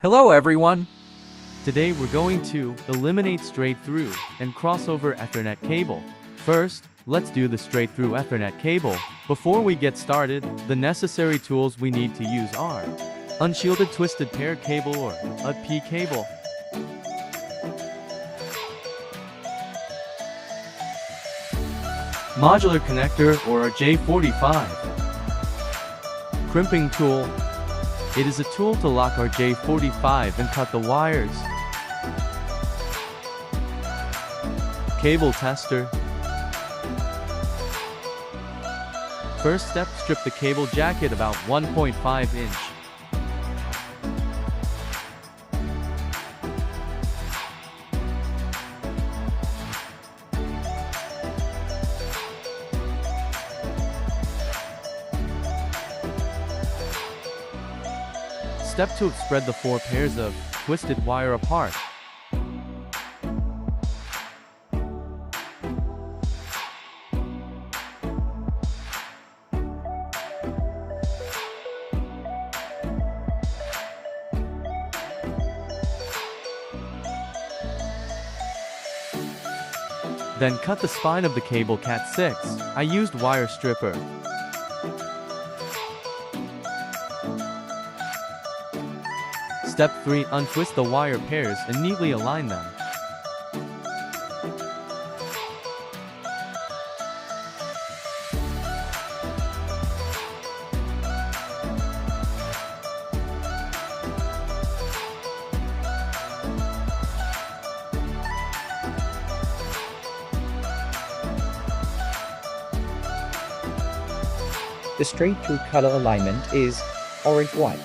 Hello everyone! Today we're going to eliminate straight through and crossover Ethernet cable. First, let's do the straight through Ethernet cable. Before we get started, the necessary tools we need to use are unshielded twisted pair cable or UTP cable, modular connector or a J45, crimping tool. It is a tool to lock our J45 and cut the wires. Cable tester. First step, strip the cable jacket about 1.5 inch. Step 2. Spread the 4 pairs of twisted wire apart. Then cut the spine of the cable Cat 6. I used wire stripper. Step 3. Untwist the wire pairs and neatly align them. The straight-through color alignment is orange-white,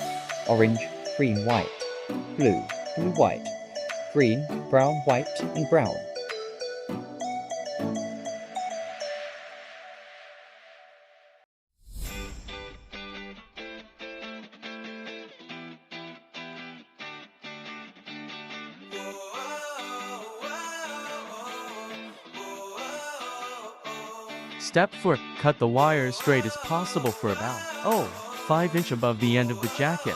orange, green-white, blue, blue-white, green, brown-white, and brown. Step 4. Cut the wires straight as possible for about 5 inch above the end of the jacket.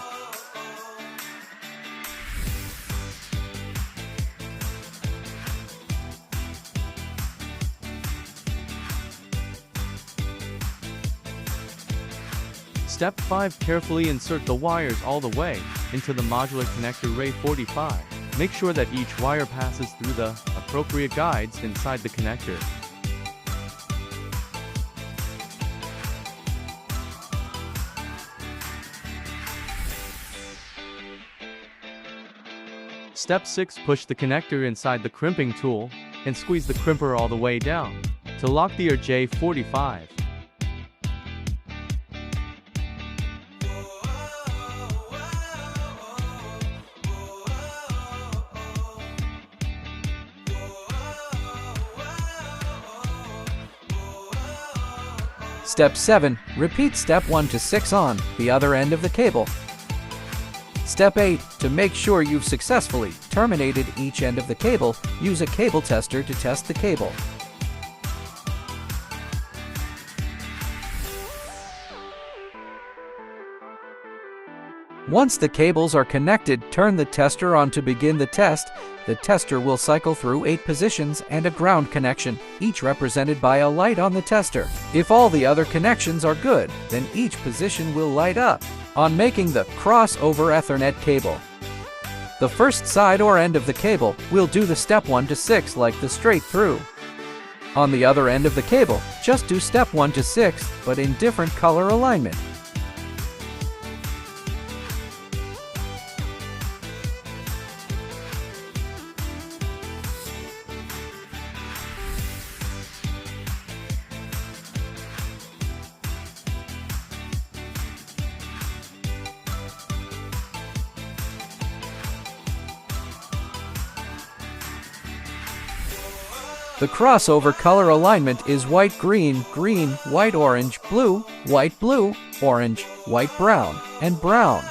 Step 5. Carefully insert the wires all the way into the modular connector Ray 45. Make sure that each wire passes through the appropriate guides inside the connector. Step 6. Push the connector inside the crimping tool and squeeze the crimper all the way down to lock the J45. Step 7. Repeat step 1 to 6 on the other end of the cable. Step 8. To make sure you've successfully terminated each end of the cable, use a cable tester to test the cable. Once the cables are connected, turn the tester on to begin the test. The tester will cycle through 8 positions and a ground connection, each represented by a light on the tester. If all the other connections are good, then each position will light up. On making the crossover Ethernet cable, the first side or end of the cable will do the step 1 to 6 like the straight through. On the other end of the cable, just do step 1 to 6, but in different color alignment. The crossover color alignment is white-green, green, white-orange, blue, white-blue, orange, white-brown, and brown.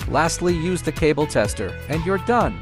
Lastly, use the cable tester, and you're done.